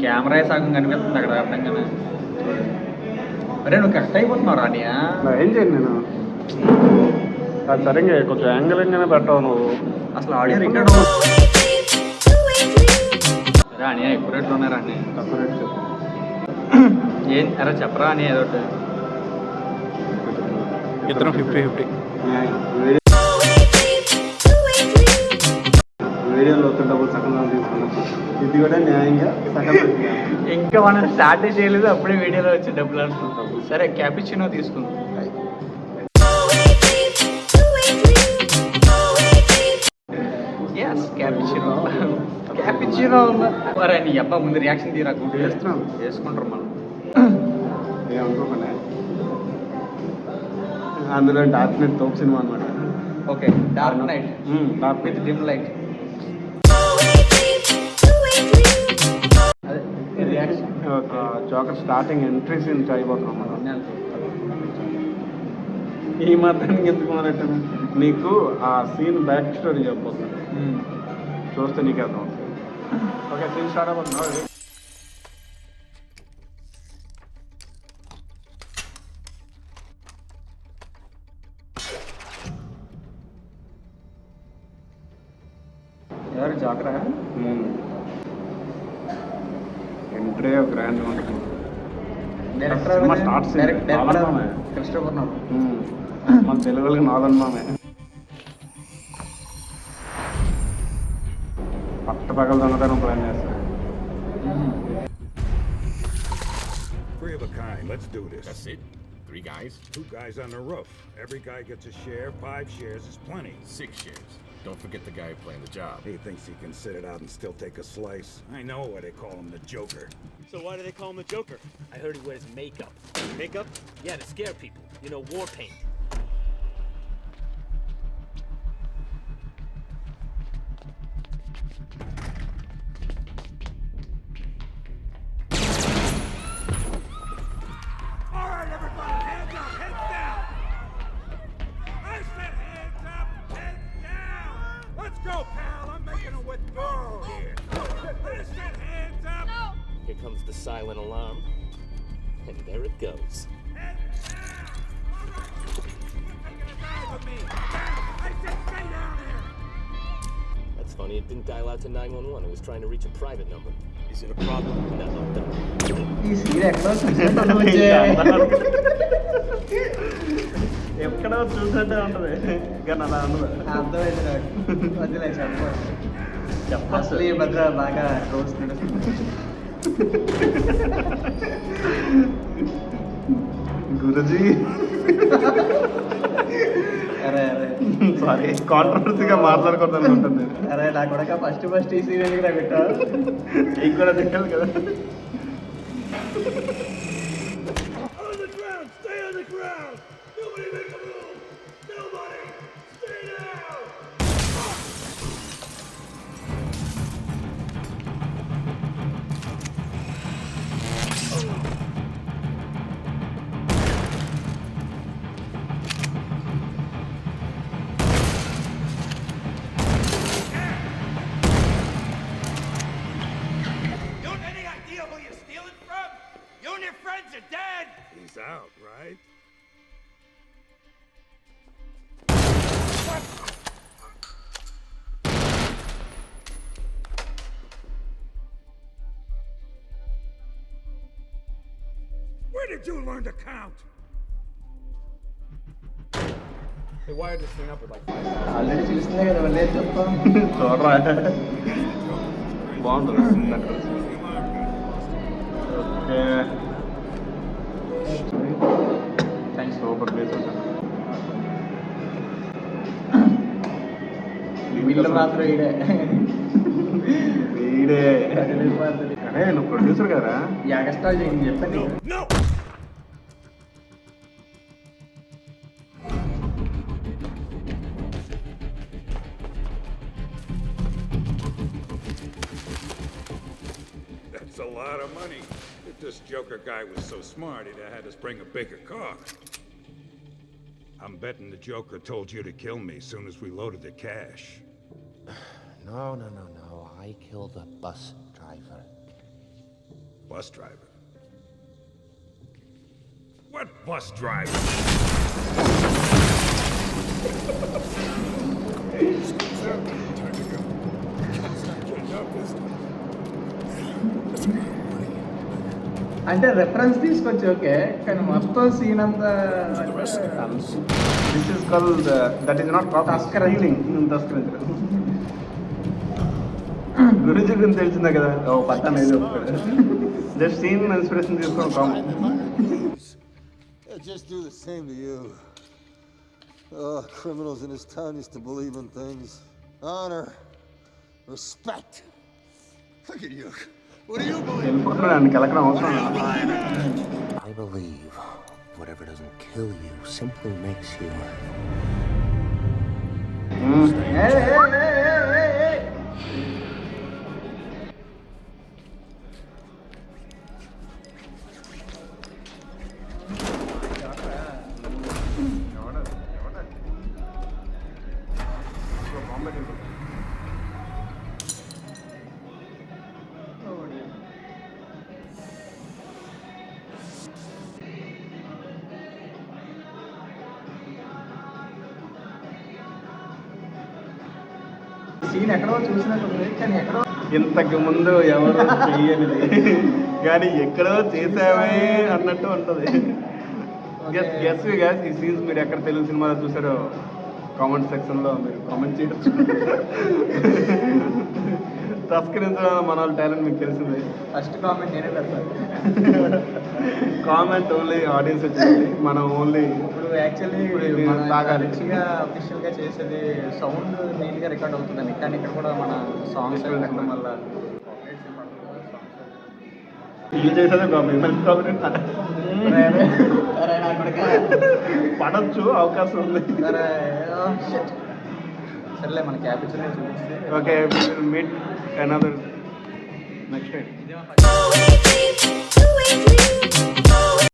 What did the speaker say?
Camera సగం కనిపిస్తుంది అక్కడ అర్థంగానే. అరే నువ్వు కరెక్ట్ అయిపోతున్నావు రానియా. ఏం చేయను నేను. అది సరిగ్గా కొంచెం యాంగిల్గానే పెట్టావు నువ్వు. అసలు ఆడియో రికార్డ్ రానియా ఎక్కువ రేట్లు ఉన్నాయి రాని. తక్కువ రేట్ చెప్పు. ఏం అరే చెప్పరా అని ఏదో ఇద్దరం 50-50. వీడియోలో వస్తే డబ్బులు సగం తీసుకున్నాం. ఇది కూడా న్యాయంగా సగం. ఇంకా మనం స్టార్ట్ చేయలేదు అప్పుడే వీడియోలో వచ్చే డబ్బులు అనుకుంటాం. సరే క్యాపిచినో తీసుకుందాం. క్యాపిచినో మరి నీ అబ్బా ముందు రియాక్షన్ తీరా చేస్తున్నాం చేసుకుంటారు మనం. ఏమనుకోకుండా అందులో డార్క్ నైట్ తోపు సినిమా అనమాట. Okay dark knight with dim light. Joker starting entry scene అయిపోతున్నాం మనం. ఈ మాత్రానికి ఎందుకు మొదలెట్టు నీకు ఆ సీన్ బ్యాక్ స్టోరీ చెప్పబోతుంది. చూస్తే నీకు అర్థం అవుతుంది. ఓకే సీన్ స్టార్ట్ అయిపోతున్నావు. ఎవరు జోకరా? ఎంట్రీ గ్రాండ్ ఉంటుంది. సినిమా స్టార్ట్ మన తెలుగులకి నాదన్మామే పట్ట పగల దొంగతనం ప్లాన్ చేస్తారు. Three of a kind. Let's do this. That's it? 3 guys? 2 guys on the roof. Every guy gets a share. 5 shares is plenty. 6 shares. Don't forget the guy playing the job. He thinks he can sit it out and still take a slice. I know why they call him the Joker. So why do they call him the Joker? I heard he wears makeup. Makeup? Yeah, to scare people. You know, war paint. All right, everybody, hands up, heads down. I said hands up, heads down. Let's go, pal. I'm making a withdrawal here. I said hands up. No. Here comes the silent alarm. And there it goes. Heads down. All right. You're taking a dive with me. I said stay down here. That's funny, it didn't dial out to 911. It was trying to reach a private number. Is it a problem? No, no. ఈ scene ఎక్కడో ఎక్కడో చూసినట్టే ఉంటుంది కానీ అలా ఉండదు. అర్థమైంది నాకు. వద్దులే చెప్పు. అసలు ఈ భద్ర బాగా రోస్తున్నాడు. గురుజీ అరే అరే సారీ కాంట్రవర్సీగా మాట్లాడకూడదని ఉంటుంది. అరే నా కూడా ఫస్ట్ ఈ సీన్ ఎందుకు పెట్టా నీకు కూడా తిట్టాలి కదా. On the ground, stay on the ground. Nobody make a move. Nobody, stay down. You have any idea who you're stealing from? You and your friends are dead. He's out, right? Where did you learn to count? They wired this thing up with like 5. Already చూస్తున్నా కదా లేదు చెప్ప. చూడరా బాగుంటుంది. Okay thanks. Super place ఉంటుంది. వీళ్ళు మాత్రం ఈడే వీడే. అరే నువ్వు ప్రొడ్యూసర్ కదా. ఎగస్ట్రా చేయండి చెప్పండి. No! That's a lot of money. If this Joker guy was so smart, he'd have had us bring a bigger car. I'm betting the Joker told you to kill me as soon as we loaded the cash. No. I killed the bus driver. Bus driver. What bus driver? అంటే reference తీసుకొచ్చి okay, కానీ మొత్తం scene అంతా this is called that is not తస్కరించింగ్. తస్కరించడం గురించి గురించి తెలిసిందే కదా. ఓ పట్టాను ఏదో జస్ట్ సీన్ ఇన్స్పిరేషన్ తీసుకొని common. They just do the same to you. Oh, criminals in this town used to believe in things. Honor, respect. Look at you. What do you believe? వెళ్ళిపోతున్నాను కలకడం అవసరం. I believe whatever doesn't kill you simply makes you. Scene ఎక్కడో చూసినట్టుంది, కానీ ఎక్కడో ఇంతకు ముందు ఎవరు చెయ్యనిది కానీ ఎక్కడో చేసామే అన్నట్టు ఉంటుంది. గెస్ గ్యాస్ ఈ సీన్స్ మీరు ఎక్కడ తెలుగు సినిమాలో చూసారో కామెంట్ సెక్షన్లో మీరు కామెంట్ చేయొచ్చు. తస్కరించడం మన వాళ్ళ టాలెంట్ మీకు తెలిసిందే. ఫస్ట్ కామెంట్ నేనే పెడతాను. కామెంట్ ఓన్లీ ఆడియన్స్ వచ్చింది, మనం ఓన్లీ ఇప్పుడు యాక్చువల్లీ తాగాలి. అఫీషియల్గా చేసేది సౌండ్ మెయిన్గా రికార్డ్ అవుతుందండి, కానీ ఇక్కడ కూడా మన సాంగ్స్ పెట్టడం వల్ల ఇల్లు చేసేదే కాపీ పడవచ్చు అవకాశం ఉంది. సరేలే మన క్యాపిటల్ చూపిస్తే okay meet another next time. Oh, wait,